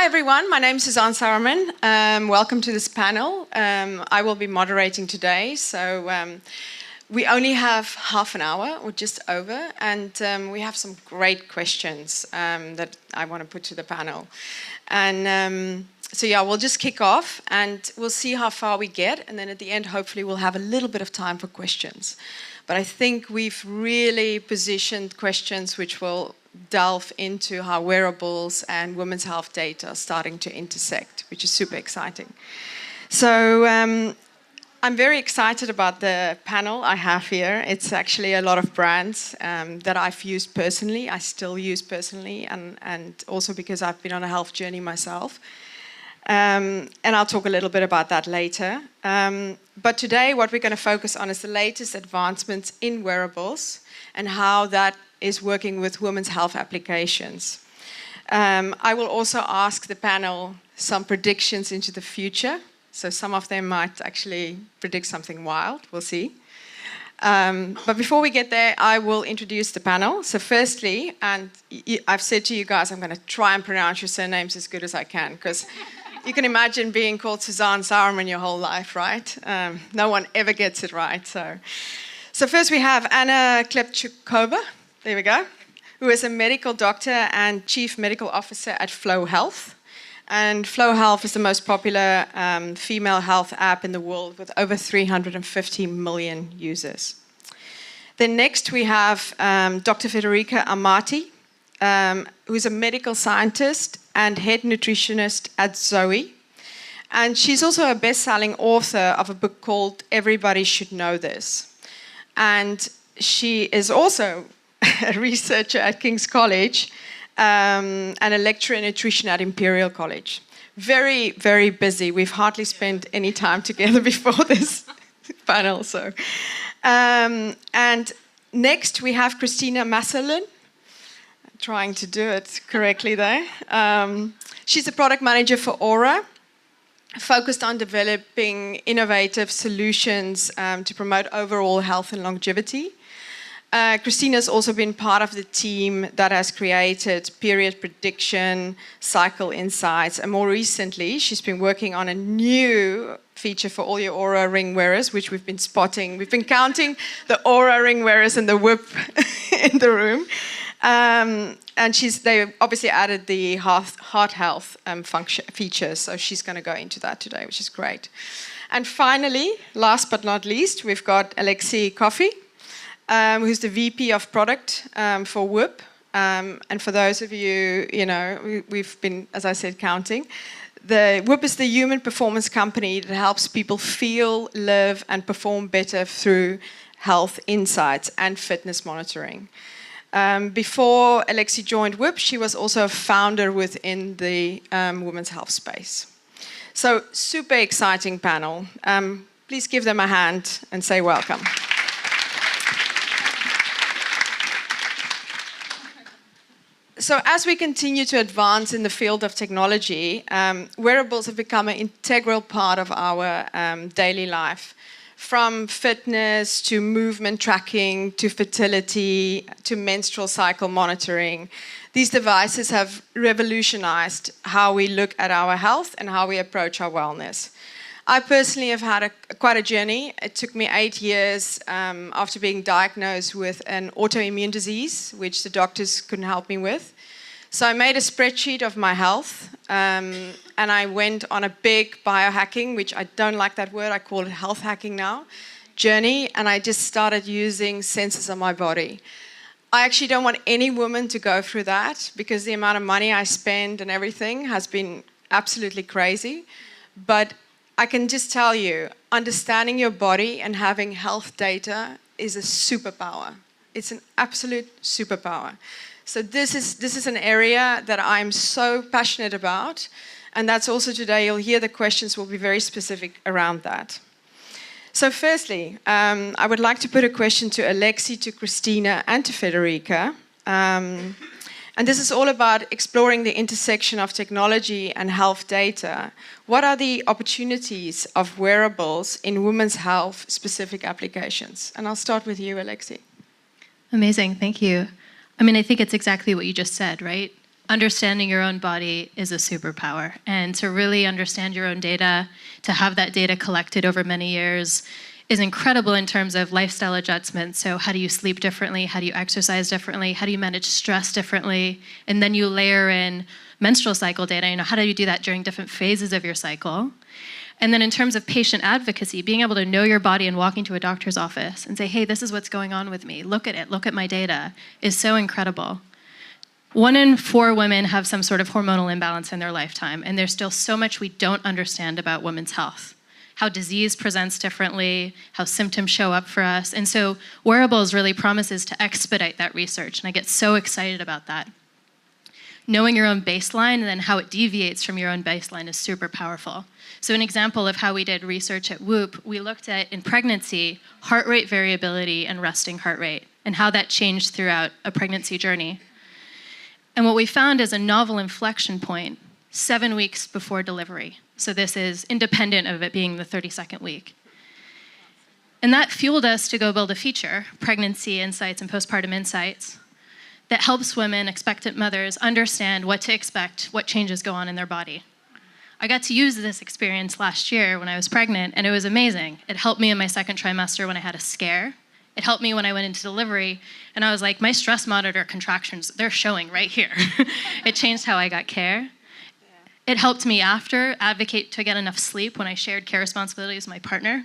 everyone, my name is Suzaan Sauerman. Welcome to this panel. I will be moderating today, so we only have half an hour or just over, and we have some great questions that I want to put to the panel. And so yeah, we'll just kick off and we'll see how far we get, and then at the end hopefully we'll have a little bit of time for questions. But I think we've really positioned questions which will delve into how wearables and women's health data are starting to intersect, which is super exciting. So I'm very excited about the panel I have here. It's actually a lot of brands that I've used personally, I still use personally, and also because I've been on a health journey myself. And I'll talk a little bit about that later. But today what we're going to focus on is the latest advancements in wearables and how that is working with women's health applications. I will also ask the panel some predictions into the future. So some of them might actually predict something wild, we'll see. But before we get there, I will introduce the panel. So firstly, and I've said to you guys, I'm going to try and pronounce your surnames as good as I can, because you can imagine being called Suzaan Sauerman your whole life, right? No one ever gets it right. So first we have Klepchukova. There we go, who is a medical doctor and chief medical officer at Flow Health. And Flow Health is the most popular female health app in the world with over 350 million users. Then next we have Dr. Federica Amati, who is a medical scientist and head nutritionist at ŌURA. And she's also a best-selling author of a book called Everybody Should Know This. And she is also a researcher at King's College and a lecturer in nutrition at Imperial College. Very, very busy. We've hardly spent any time together before this panel. So, and next we have Kristina Masalin. Trying to do it correctly there. She's a product manager for ŌURA, focused on developing innovative solutions to promote overall health and longevity. Kristina's also been part of the team that has created period prediction, cycle insights, and more recently, she's been working on a new feature for all your ŌURA ring wearers, which we've been spotting. We've been counting the ŌURA ring wearers and the WHIP in the room. And they obviously added the heart health features, so she's going to go into that today, which is great. And finally, last but not least, we've got Alexi Coffey, who's the VP of product for WHIP. And for those of you, we've been, as I said, counting. The WHIP is the human performance company that helps people feel, live, and perform better through health insights and fitness monitoring. Before Alexi joined WHIP, she was also a founder within the women's health space. So, super exciting panel. Please give them a hand and say welcome. So as we continue to advance in the field of technology, wearables have become an integral part of our daily life. From fitness to movement tracking to fertility to menstrual cycle monitoring. These devices have revolutionized how we look at our health and how we approach our wellness. I personally have had quite a journey. It took me 8 years after being diagnosed with an autoimmune disease, which the doctors couldn't help me with. So I made a spreadsheet of my health, and I went on a big biohacking, which I don't like that word, I call it health hacking now, journey, and I just started using sensors on my body. I actually don't want any woman to go through that, because the amount of money I spend and everything has been absolutely crazy. But I can just tell you, understanding your body and having health data is a superpower. It's an absolute superpower. So this is an area that I'm so passionate about, and that's also today, you'll hear the questions will be very specific around that. So firstly, I would like to put a question to Alexi, to Kristina, and to Federica. And this is all about exploring the intersection of technology and health data. What are the opportunities of wearables in women's health specific applications? And I'll start with you, Alexi. Amazing, thank you. I mean, I think it's exactly what you just said, right? understanding your own body is a superpower. And to really understand your own data, to have that data collected over many years, is incredible in terms of lifestyle adjustments. So how do you sleep differently? How do you exercise differently? How do you manage stress differently? And then you layer in menstrual cycle data. How do you do that during different phases of your cycle? And then in terms of patient advocacy, being able to know your body and walking to a doctor's office and say, hey, this is what's going on with me. Look at it. Look at my data, is so incredible. 1 in 4 women have some sort of hormonal imbalance in their lifetime, and there's still so much we don't understand about women's health. How disease presents differently, how symptoms show up for us. And so Wearables really promises to expedite that research, and I get so excited about that. Knowing your own baseline and then how it deviates from your own baseline is super powerful. So an example of how we did research at WHOOP, we looked at, in pregnancy, heart rate variability and resting heart rate, and how that changed throughout a pregnancy journey. And what we found is a novel inflection point 7 weeks before delivery. So this is independent of it being the 32nd week. And that fueled us to go build a feature, Pregnancy Insights and Postpartum Insights, that helps women, expectant mothers, understand what to expect, what changes go on in their body. I got to use this experience last year when I was pregnant, and it was amazing. It helped me in my second trimester when I had a scare. It helped me when I went into delivery, and I was like, my stress monitor contractions, they're showing right here. It changed how I got care. It helped me after advocate to get enough sleep when I shared care responsibilities with my partner.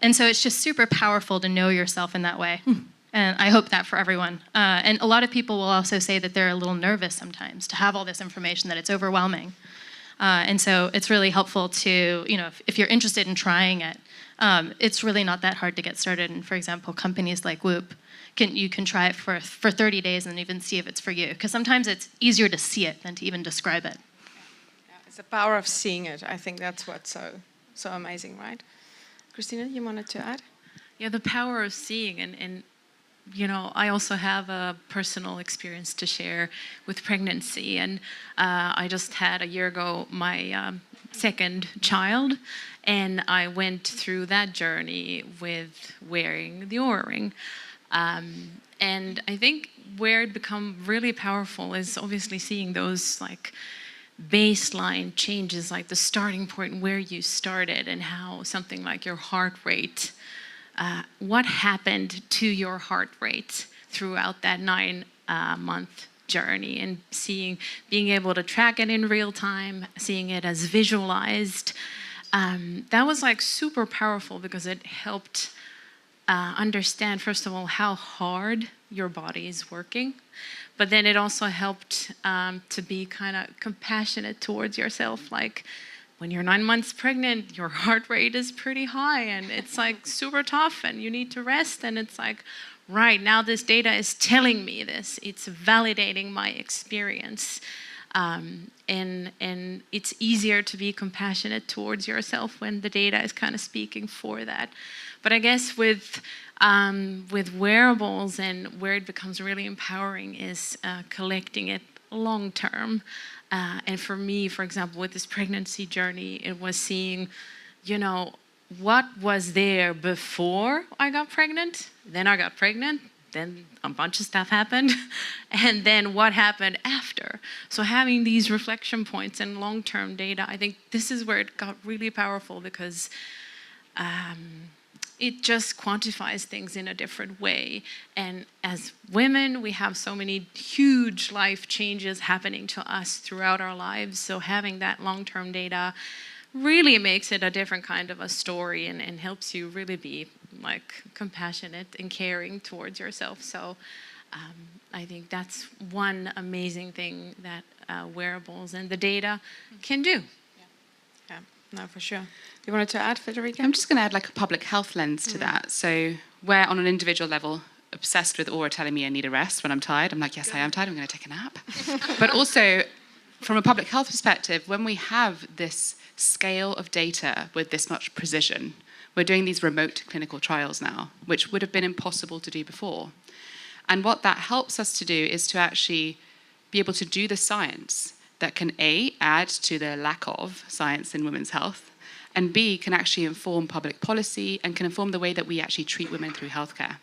And so it's just super powerful to know yourself in that way. And I hope that for everyone. And a lot of people will also say that they're a little nervous sometimes to have all this information, that it's overwhelming. And so it's really helpful to, if you're interested in trying it, it's really not that hard to get started. And for example, companies like WHOOP, you can try it for 30 days and even see if it's for you. Because sometimes it's easier to see it than to even describe it. Yeah, it's the power of seeing it. I think that's what's so amazing, right? Kristina, you wanted to add? Yeah, the power of seeing. And I also have a personal experience to share with pregnancy. And I just had a year ago my second child, and I went through that journey with wearing the ŌURA ring. And I think where it become really powerful is obviously seeing those baseline changes, like the starting point where you started and how something like your heart rate, what happened to your heart rate throughout that 9-month journey, and being able to track it in real time, seeing it as visualized. That was super powerful because it helped understand, first of all, how hard your body is working. But then it also helped to be kind of compassionate towards yourself. When you're 9 months pregnant, your heart rate is pretty high and it's super tough and you need to rest. And it's right, now this data is telling me this. It's validating my experience. And it's easier to be compassionate towards yourself when the data is kind of speaking for that. But I guess with wearables, and where it becomes really empowering is collecting it long term. And for me, for example, with this pregnancy journey, it was seeing, what was there before I got pregnant, then I got pregnant, then a bunch of stuff happened, and then what happened after. So having these reflection points and long-term data, I think this is where it got really powerful, because it just quantifies things in a different way. And as women, we have so many huge life changes happening to us throughout our lives. So having that long-term data really makes it a different kind of a story, and helps you really be compassionate and caring towards yourself. So I think that's one amazing thing that wearables and the data can do. Yeah, no, for sure. You wanted to add, Federica? I'm just going to add a public health lens to that. So we're on an individual level obsessed with ŌURA telling me I need a rest when I'm tired. I'm yes, I am tired. I'm going to take a nap. But also, from a public health perspective, when we have this scale of data with this much precision, we're doing these remote clinical trials now, which would have been impossible to do before. And what that helps us to do is to actually be able to do the science that can A, add to the lack of science in women's health, and B, can actually inform public policy and can inform the way that we actually treat women through healthcare.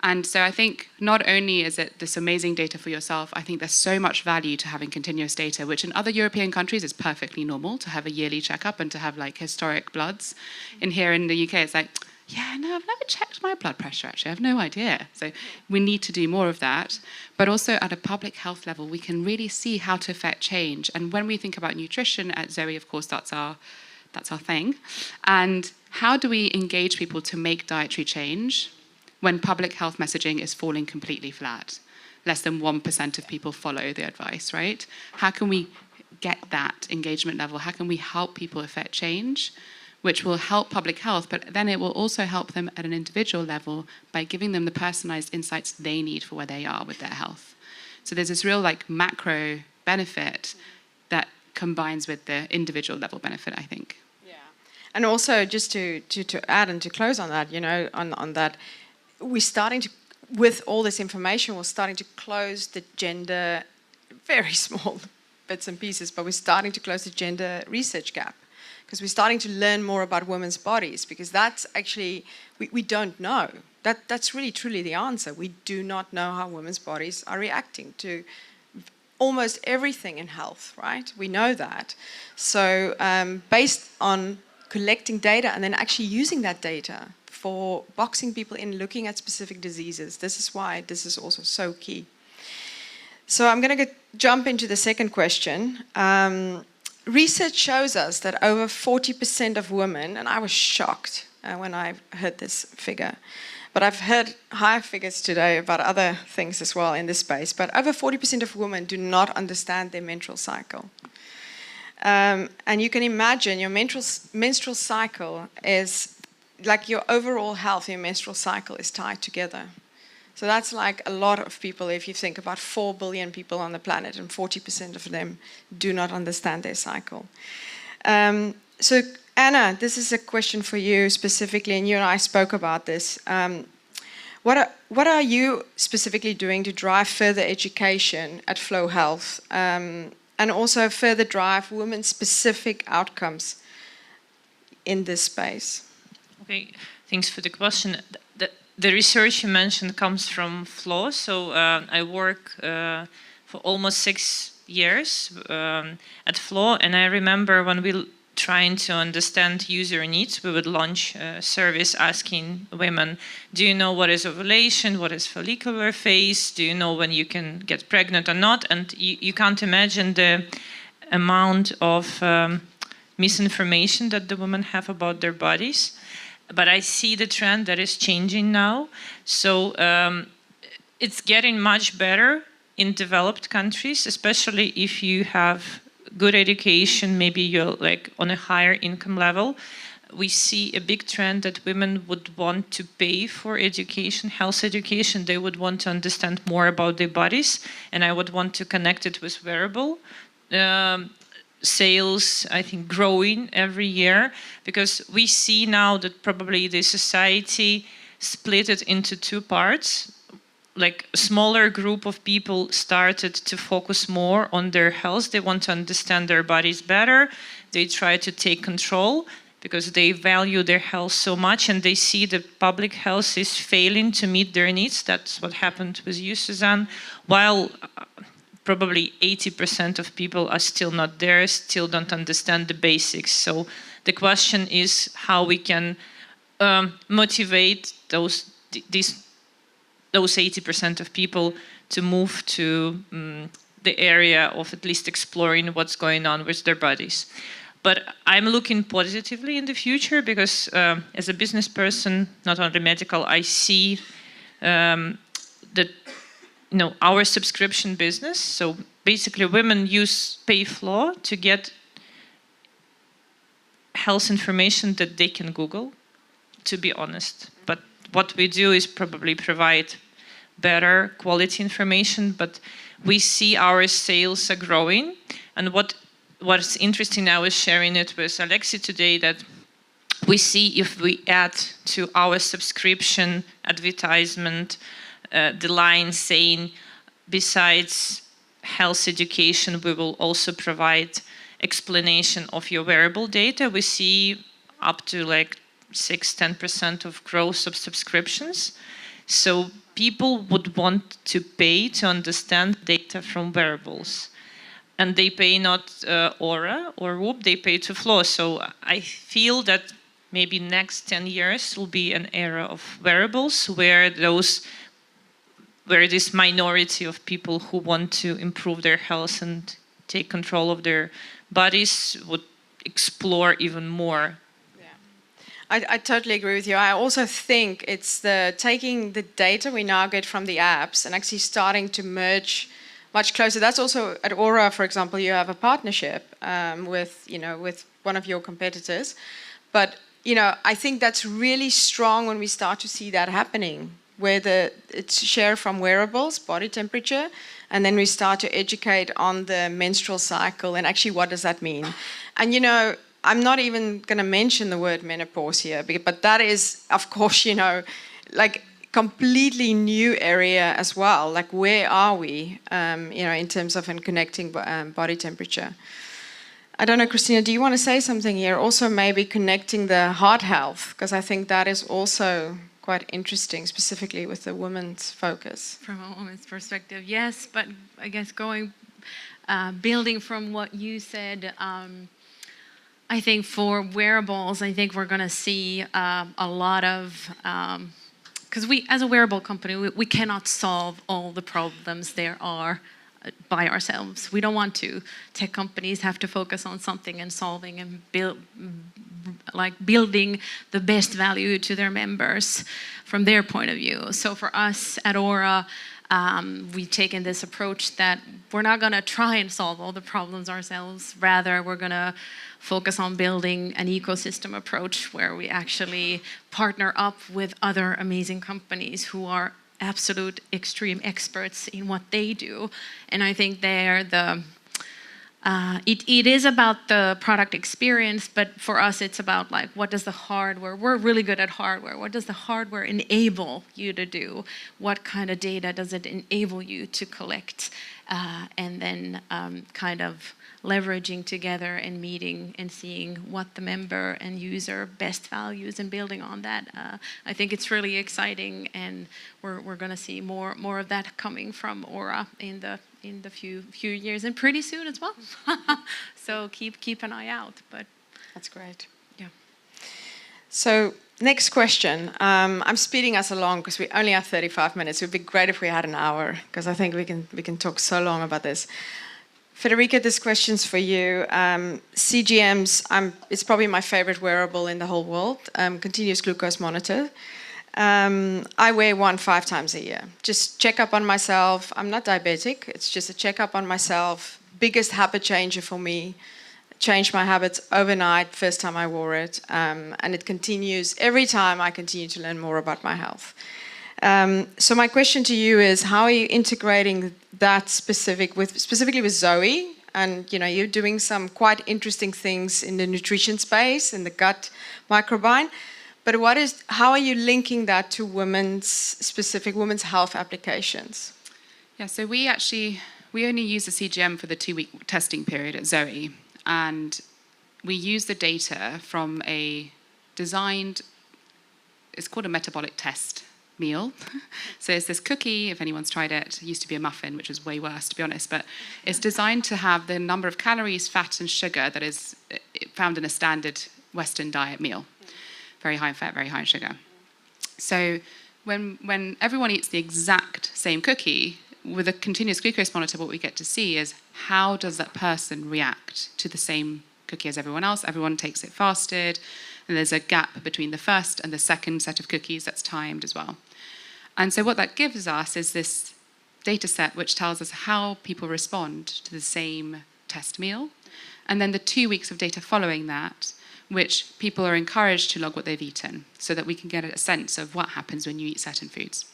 And so I think not only is it this amazing data for yourself, I think there's so much value to having continuous data, which in other European countries is perfectly normal to have a yearly checkup and to have like historic bloods. In here in the UK, it's like, yeah, no, I've never checked my blood pressure, actually. I have no idea. So we need to do more of that. But also at a public health level, we can really see how to affect change. And when we think about nutrition at Zoe, of course, that's our thing. And how do we engage people to make dietary change when public health messaging is falling completely flat? Less than 1% of people follow the advice, right? How can we get that engagement level? How can we help people affect change, which will help public health, but then it will also help them at an individual level by giving them the personalized insights they need for where they are with their health. So there's this real like macro benefit that combines with the individual level benefit, I think. Yeah. And also just to add and to close on that, you know, on that, we're starting to, with all this information, we're starting to close the gender, very small bits and pieces, but we're starting to close the gender research gap. Because we're starting to learn more about women's bodies, because that's actually, we don't know. That's really truly the answer. We do not know how women's bodies are reacting to almost everything in health, right? We know that. So based on collecting data and then actually using that data for boxing people in, looking at specific diseases, this is why this is also so key. So I'm going to jump into the second question. Research shows us that over 40% of women, and I was shocked when I heard this figure, but I've heard higher figures today about other things as well in this space, but over 40% of women do not understand their menstrual cycle. And you can imagine your menstrual cycle is like your overall health, your menstrual cycle is tied together. So that's like a lot of people. If you think about 4 billion people on the planet and 40% of them do not understand their cycle. So Anna, this is a question for you specifically, and you and I spoke about this. What are you specifically doing to drive further education at Flow Health and also further drive women-specific outcomes in this space? Okay, thanks for the question. The research you mentioned comes from Flow. So I work for almost 6 years at Flow, and I remember when we trying to understand user needs, we would launch a service asking women, do you know what is ovulation, what is follicular phase, do you know when you can get pregnant or not? And you can't imagine the amount of misinformation that the women have about their bodies. But I see the trend that is changing now. So it's getting much better in developed countries, especially if you have good education, maybe you're like on a higher income level. We see a big trend that women would want to pay for education, health education. They would want to understand more about their bodies, and I would want to connect it with Wearable. Sales, I think, growing every year, because we see now that probably the society split it into two parts. Like a smaller group of people started to focus more on their health. They want to understand their bodies better. They try to take control because they value their health so much, and they see that public health is failing to meet their needs. That's what happened with you, Suzaan. While probably 80% of people are still not there, still don't understand the basics. So the question is how we can motivate those 80% of people to move to the area of at least exploring what's going on with their bodies. But I'm looking positively in the future because as a business person, not only medical, I see that our subscription business, so basically women pay Flow to get health information that they can Google, to be honest. But what we do is probably provide better quality information, but we see our sales are growing. And what's interesting, I was sharing it with Alexi today, that we see if we add to our subscription advertisement the line saying, besides health education, we will also provide explanation of your wearable data. We see up to like 6-10% of growth of subscriptions. So people would want to pay to understand data from wearables. And they pay not ŌURA or WHOOP, they pay to Flow. So I feel that maybe next 10 years will be an era of wearables where this minority of people who want to improve their health and take control of their bodies would explore even more. I totally agree with you. I also think it's taking the data we now get from the apps and actually starting to merge much closer. That's also at ŌURA, for example, you have a partnership with one of your competitors. But I think that's really strong when we start to see that happening, where it's shared from wearables, body temperature, and then we start to educate on the menstrual cycle and actually what does that mean. And I'm not even going to mention the word menopause here, but that is, of course, like completely new area as well. Like, where are we, in terms of connecting body temperature? I don't know, Kristina, do you want to say something here? Also, maybe connecting the heart health, because I think that is also quite interesting, specifically with the women's focus. From a woman's perspective, yes, but I guess building from what you said, I think for wearables, I think we're going to see a lot of, because we, as a wearable company, we cannot solve all the problems there are by ourselves. We don't want to. Tech companies have to focus on something and solving and building the best value to their members from their point of view. So for us at ŌURA, we've taken this approach that we're not going to try and solve all the problems ourselves. Rather, we're going to focus on building an ecosystem approach where we actually partner up with other amazing companies who are absolute extreme experts in what they do. And I think they're it is about the product experience, but for us it's about like, what does the hardware, we're really good at hardware, what does the hardware enable you to do? What kind of data does it enable you to collect? And then kind of leveraging together and meeting and seeing what the member and user best values and building on that. I think it's really exciting, and we're going to see more of that coming from ŌURA in the few years, and pretty soon as well. So keep an eye out. But that's great. Yeah. So next question. I'm speeding us along because we only have 35 minutes. It would be great if we had an hour, because I think we can talk so long about this. Federica, this question's for you. CGMs, it's probably my favorite wearable in the whole world, continuous glucose monitor. I wear one 5 times a year. Just check up on myself. I'm not diabetic. It's just a check up on myself. Biggest habit changer for me. Changed my habits overnight, first time I wore it. And it continues every time I continue to learn more about my health. So my question to you is, how are you integrating that specifically with Zoe? And you're doing some quite interesting things in the nutrition space, in the gut microbiome. But how are you linking that to specific women's health applications? Yeah, so we only use the CGM for the 2-week testing period at Zoe. And we use the data from it's called a metabolic test meal. So it's this cookie, if anyone's tried it. It used to be a muffin, which was way worse, to be honest. But it's designed to have the number of calories, fat, and sugar that is found in a standard Western diet meal. Very high in fat, very high in sugar. So when everyone eats the exact same cookie, with a continuous glucose monitor, what we get to see is how does that person react to the same cookie as everyone else. Everyone takes it fasted, and there's a gap between the first and the second set of cookies that's timed as well. And so what that gives us is this data set which tells us how people respond to the same test meal, and then the 2 weeks of data following that, which people are encouraged to log what they've eaten, so that we can get a sense of what happens when you eat certain foods.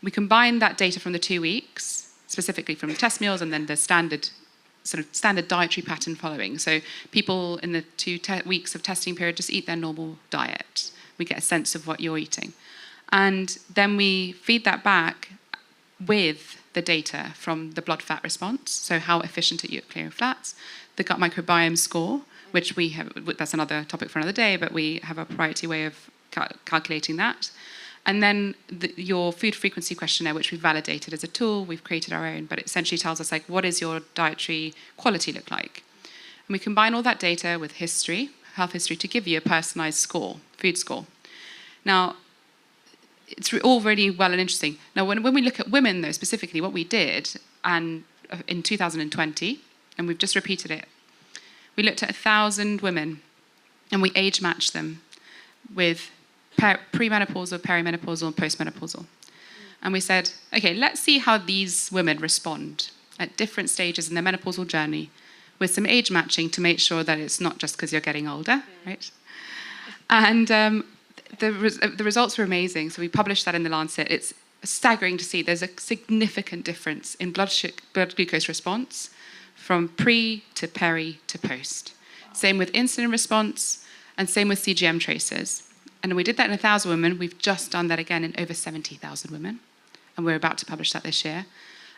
We combine that data from the 2 weeks, specifically from the test meals, and then the standard dietary pattern following. So people in the 2 weeks of testing period just eat their normal diet. We get a sense of what you're eating. And then we feed that back with the data from the blood fat response, so how efficient are you at clearing fats, the gut microbiome score, which we have, that's another topic for another day, but we have a proprietary way of calculating that. And then your food frequency questionnaire, which we've validated as a tool, we've created our own, but it essentially tells us, like, what does your dietary quality look like? And we combine all that data with history, health history, to give you a personalized score, food score. Now, it's all really well and interesting. Now, when we look at women, though, specifically, what we did and in 2020, and we've just repeated it, we looked at 1,000 women, and we age matched them with premenopausal, perimenopausal, and postmenopausal. And we said, okay, let's see how these women respond at different stages in their menopausal journey with some age matching to make sure that it's not just because you're getting older, right? And the results were amazing. So we published that in the Lancet. It's staggering to see there's a significant difference in blood glucose response from pre to peri to post. Same with insulin response and same with CGM traces. And we did that in 1,000 women. We've just done that again in over 70,000 women. And we're about to publish that this year.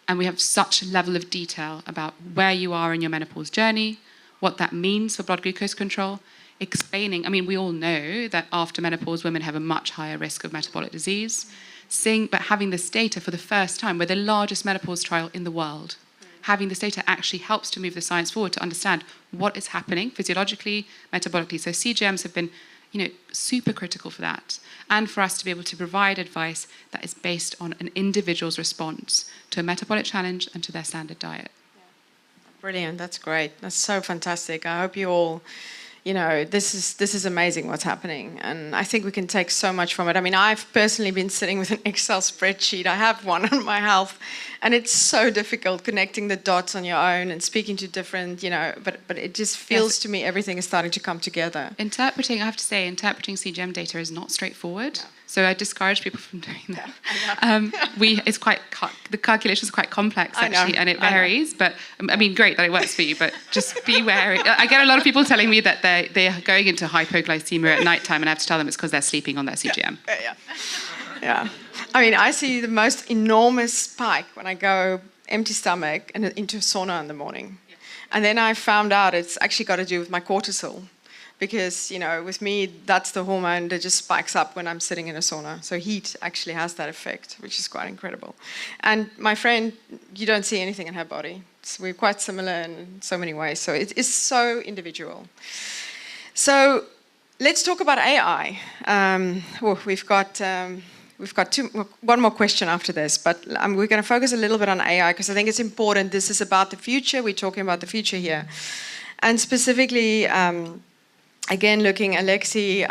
And we have such a level of detail about where you are in your menopause journey, what that means for blood glucose control, explaining, I mean, we all know that after menopause, women have a much higher risk of metabolic disease. But having this data for the first time, we're the largest menopause trial in the world. Having this data actually helps to move the science forward to understand what is happening physiologically, metabolically. So CGMs have been, super critical for that, and for us to be able to provide advice that is based on an individual's response to a metabolic challenge and to their standard diet. Brilliant. That's great. That's so fantastic. I hope you all, this is amazing what's happening. And I think we can take so much from it. I mean, I've personally been sitting with an Excel spreadsheet. I have one on my health. And it's so difficult connecting the dots on your own and speaking to different, but it just feels to me everything is starting to come together. I have to say, interpreting CGM data is not straightforward. No. So I discourage people from doing that. Yeah, the calculations are quite complex, actually, and it varies. But I mean, great that it works for you, but just be wary. I get a lot of people telling me that they're going into hypoglycemia at nighttime, and I have to tell them it's because they're sleeping on their CGM. Yeah. I mean, I see the most enormous spike when I go empty stomach and into a sauna in the morning. Yeah. And then I found out it's actually got to do with my cortisol. Because, with me, that's the hormone that just spikes up when I'm sitting in a sauna. So heat actually has that effect, which is quite incredible. And my friend, you don't see anything in her body. So we're quite similar in so many ways. So it is so individual. So let's talk about AI. We've got one more question after this, but we're going to focus a little bit on AI because I think it's important. This is about the future. We're talking about the future here. And specifically, again, looking Alexi,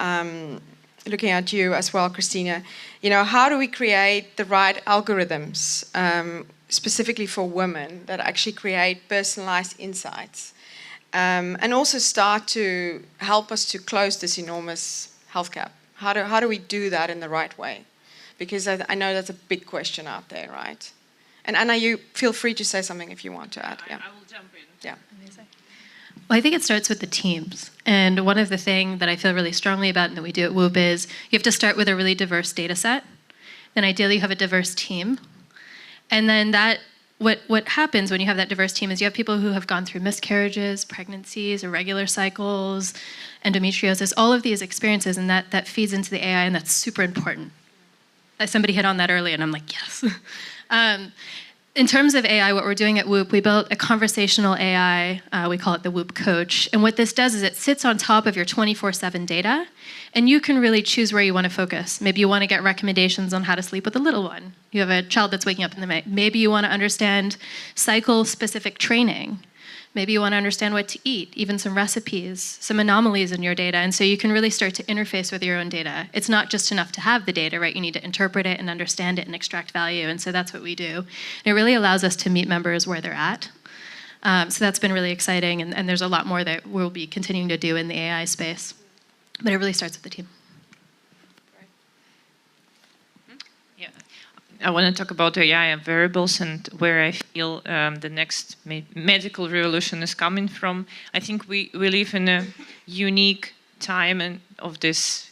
looking at you as well, Kristina, how do we create the right algorithms specifically for women that actually create personalized insights and also start to help us to close this enormous health gap? How do we do that in the right way? Because I know that's a big question out there, right? And Anna, you feel free to say something if you want to add. Yeah. I will jump in. Yeah. Well, I think it starts with the teams. And one of the things that I feel really strongly about and that we do at WHOOP is you have to start with a really diverse data set. Then ideally you have a diverse team. And then what happens when you have that diverse team is you have people who have gone through miscarriages, pregnancies, irregular cycles, endometriosis, all of these experiences, and that feeds into the AI, and that's super important. Somebody hit on that earlier, and I'm like, yes. In terms of AI, what we're doing at WHOOP, we built a conversational AI. We call it the WHOOP Coach. And what this does is it sits on top of your 24/7 data, and you can really choose where you want to focus. Maybe you want to get recommendations on how to sleep with a little one. You have a child that's waking up in the night. Maybe you want to understand cycle-specific training. Maybe you want to understand what to eat, even some recipes, some anomalies in your data. And so you can really start to interface with your own data. It's not just enough to have the data, right? You need to interpret it and understand it and extract value. And so that's what we do. And it really allows us to meet members where they're at. So that's been really exciting. And there's a lot more that we'll be continuing to do in the AI space. But it really starts with the team. I want to talk about AI and wearables and where I feel the next medical revolution is coming from. I think we live in a unique time of this,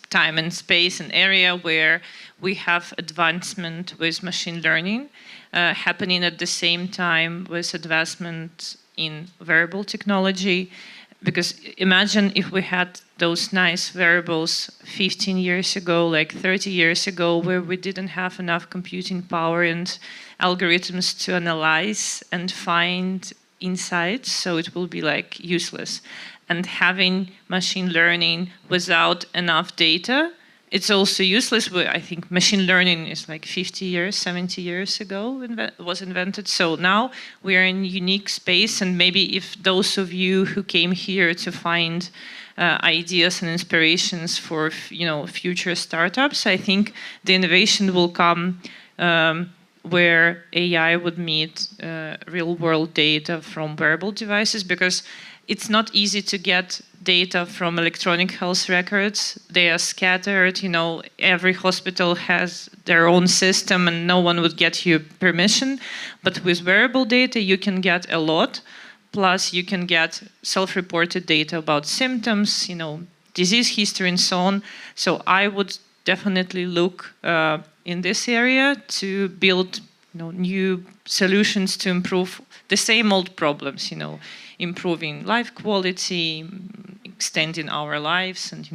time and space and area where we have advancement with machine learning happening at the same time with advancement in wearable technology. because imagine if we had those nice wearables 15 years ago, like 30 years ago, where we didn't have enough computing power and algorithms to analyze and find insights, so it will be like useless. And having machine learning without enough data, it's also useless. I think machine learning is like 50 years, 70 years ago was invented. So now we are in a unique space, and maybe if those of you who came here to find ideas and inspirations for future startups, I think the innovation will come where AI would meet real-world data from wearable devices, because it's not easy to get data from electronic health records. They are scattered, every hospital has their own system and no one would get you permission. But with wearable data, you can get a lot. Plus, you can get self-reported data about symptoms, disease history and so on. So I would definitely look in this area to build new solutions to improve the same old problems, improving life quality, extending our lives, and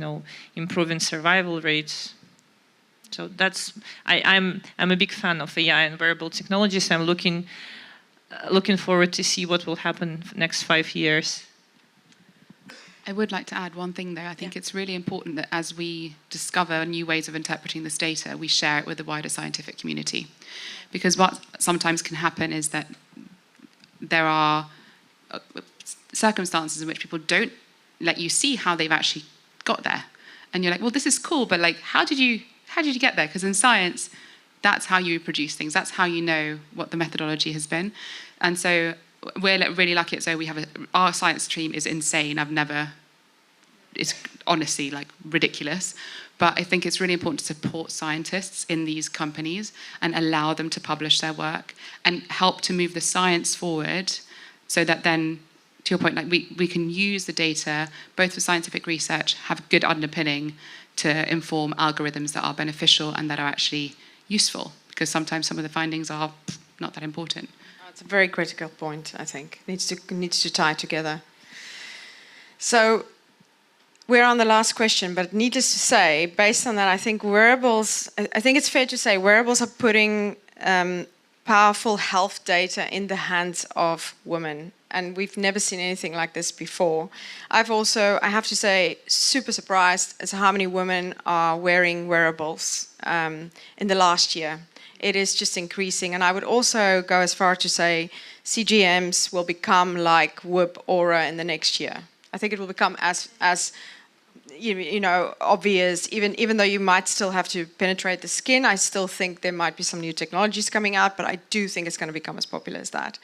improving survival rates. So I'm a big fan of AI and wearable technologies. I'm looking forward to see what will happen next 5 years. I would like to add one thing there. I think it's really important that as we discover new ways of interpreting this data, we share it with the wider scientific community. Because what sometimes can happen is that there are circumstances in which people don't let you see how they've actually got there. And you're like, well, this is cool, but like, how did you get there? Because in science, that's how you produce things. That's how you know what the methodology has been. And so we're really lucky. So we have our science team is insane. It's honestly like ridiculous. But I think it's really important to support scientists in these companies and allow them to publish their work and help to move the science forward, so that then, to your point, like we can use the data both for scientific research, have good underpinning to inform algorithms that are beneficial and that are actually useful, because sometimes some of the findings are not that important. It's a very critical point, I think. Needs to tie together. So we're on the last question, but needless to say, based on that, I think it's fair to say wearables are putting powerful health data in the hands of women. And we've never seen anything like this before. I have to say, super surprised as how many women are wearing wearables in the last year. It is just increasing. And I would also go as far to say CGMs will become like ŌURA in the next year. I think it will become as obvious, even though you might still have to penetrate the skin. I still think there might be some new technologies coming out, but I do think it's going to become as popular as that.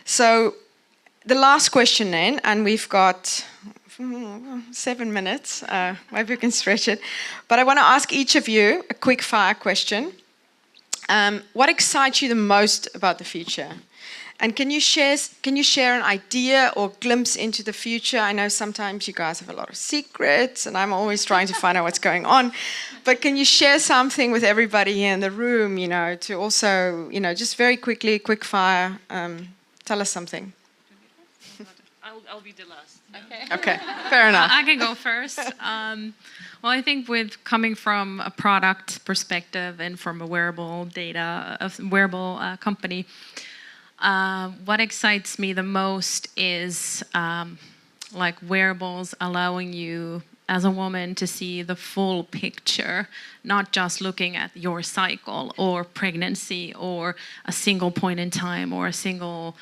So the last question then, and we've got 7 minutes. Maybe we can stretch it. But I want to ask each of you a quick fire question. What excites you the most about the future? And can you share an idea or glimpse into the future? I know sometimes you guys have a lot of secrets, and I'm always trying to find out what's going on. But can you share something with everybody here in the room, to also, just very quickly, quick fire, tell us something. I'll be the last. Okay, fair enough. I can go first. Well, I think with coming from a product perspective and from a wearable company, what excites me the most is like wearables allowing you as a woman to see the full picture, not just looking at your cycle or pregnancy or a single point in time or a single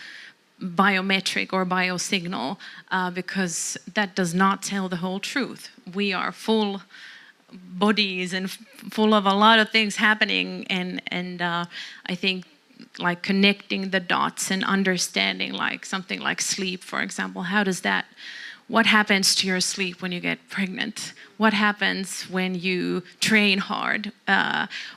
biometric or biosignal, because that does not tell the whole truth. We are full bodies and full of a lot of things happening, and I think like connecting the dots and understanding like something like sleep, for example. What happens to your sleep when you get pregnant? What happens when you train hard?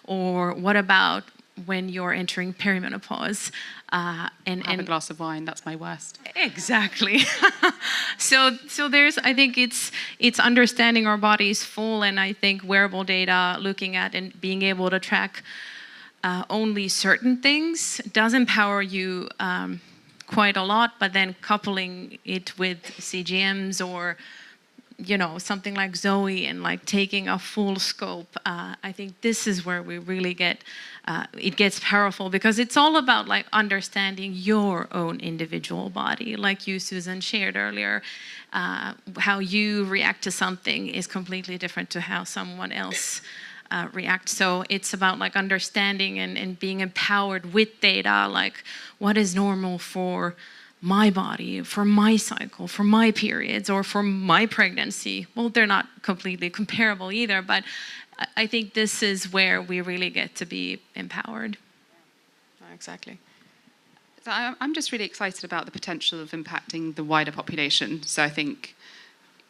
Or what about when you're entering perimenopause? And Have a glass of wine, that's my worst. Exactly. So I think it's understanding our bodies full, and I think wearable data, looking at and being able to track only certain things does empower you quite a lot, but then coupling it with CGMs or something like Zoe and like taking a full scope, I think this is where we really it gets powerful, because it's all about like understanding your own individual body. Like you, Suzaan, shared earlier, how you react to something is completely different to how someone else reacts. So it's about like understanding and being empowered with data, like what is normal for my body, for my cycle, for my periods, or for my pregnancy. Well, they're not completely comparable either, but I think this is where we really get to be empowered. Exactly. So I'm just really excited about the potential of impacting the wider population. So I think,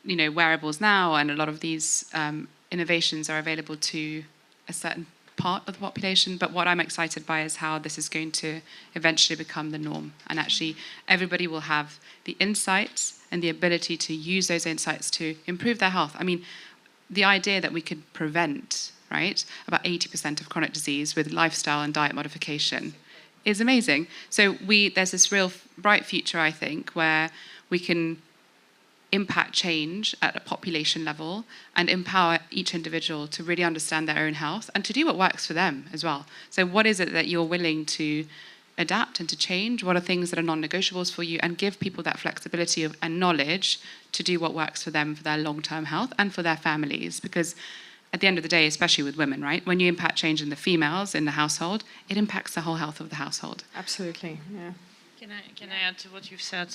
wearables now and a lot of these innovations are available to a certain part of the population, but what I'm excited by is how this is going to eventually become the norm, and actually everybody will have the insights and the ability to use those insights to improve their health. I mean, the idea that we could prevent, right, about 80% of chronic disease with lifestyle and diet modification is amazing. So there's this real bright future, I think, where we can impact change at a population level and empower each individual to really understand their own health and to do what works for them as well. So what is it that you're willing to adapt and to change? What are things that are non-negotiables for you? And give people that flexibility and knowledge to do what works for them, for their long-term health and for their families. Because at the end of the day, especially with women, right? When you impact change in the females in the household, it impacts the whole health of the household. Absolutely, yeah. Can I add to what you've said?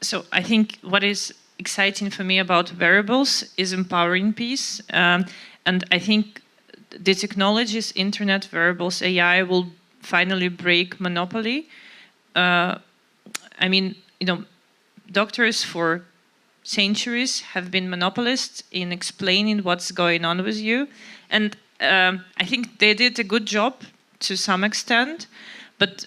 So I think what is exciting for me about wearables is empowering piece. And I think the technologies, internet, wearables, AI will finally break monopoly. I mean, doctors for centuries have been monopolists in explaining what's going on with you. And I think they did a good job to some extent. But,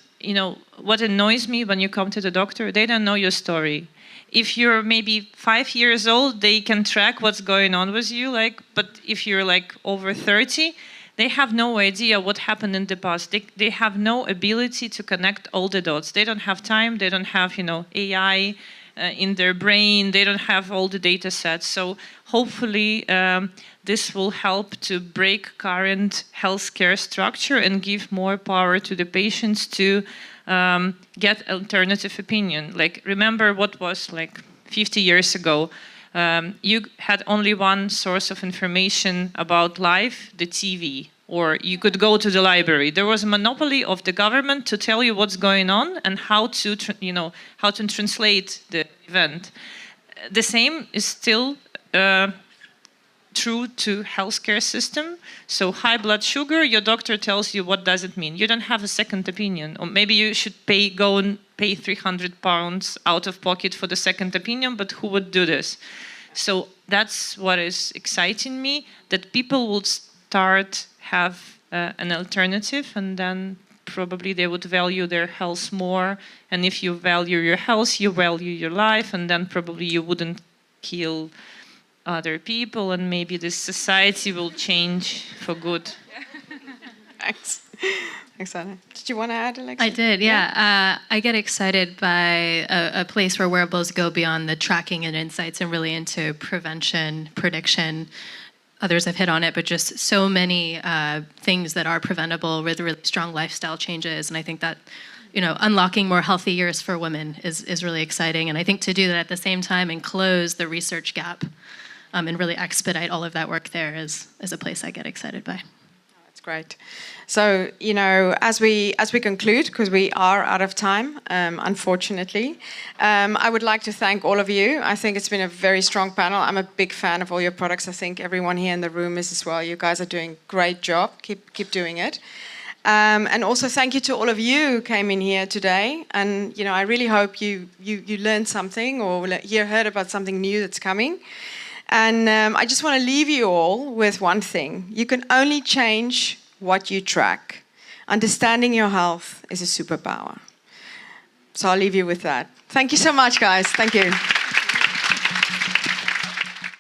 what annoys me when you come to the doctor, they don't know your story. If you're maybe 5 years old, they can track what's going on with you. But if you're like over 30, they have no idea what happened in the past. They have no ability to connect all the dots. They don't have time. They don't have, AI in their brain. They don't have all the data sets. So hopefully this will help to break current healthcare structure and give more power to the patients to get alternative opinion. Like, remember what was like 50 years ago. You had only one source of information about life, the TV, or you could go to the library. There was a monopoly of the government to tell you what's going on and how to translate the event. The same is still true to healthcare system. So high blood sugar, your doctor tells you what does it mean. You don't have a second opinion, or maybe you should go and pay £300 out of pocket for the second opinion. But who would do this? So that's what is exciting me, that people will start have an alternative, and then probably they would value their health more. And if you value your health, you value your life, and then probably you wouldn't kill other people, and maybe this society will change for good. Thanks. Thanks, Anna. Did you want to add, Alexi? I did, yeah. I get excited by a place where wearables go beyond the tracking and insights and really into prevention, prediction. Others have hit on it, but just so many things that are preventable with really strong lifestyle changes. And I think that, unlocking more healthy years for women is really exciting. And I think to do that at the same time and close the research gap and really expedite all of that work there is a place I get excited by. That's great. So, as we conclude, because we are out of time, unfortunately, I would like to thank all of you. I think it's been a very strong panel. I'm a big fan of all your products. I think everyone here in the room is as well. You guys are doing a great job. Keep doing it. And also thank you to all of you who came in here today. And, I really hope you learned something or you heard about something new that's coming. And I just want to leave you all with one thing. You can only change what you track. Understanding your health is a superpower. So I'll leave you with that. Thank you so much, guys. Thank you.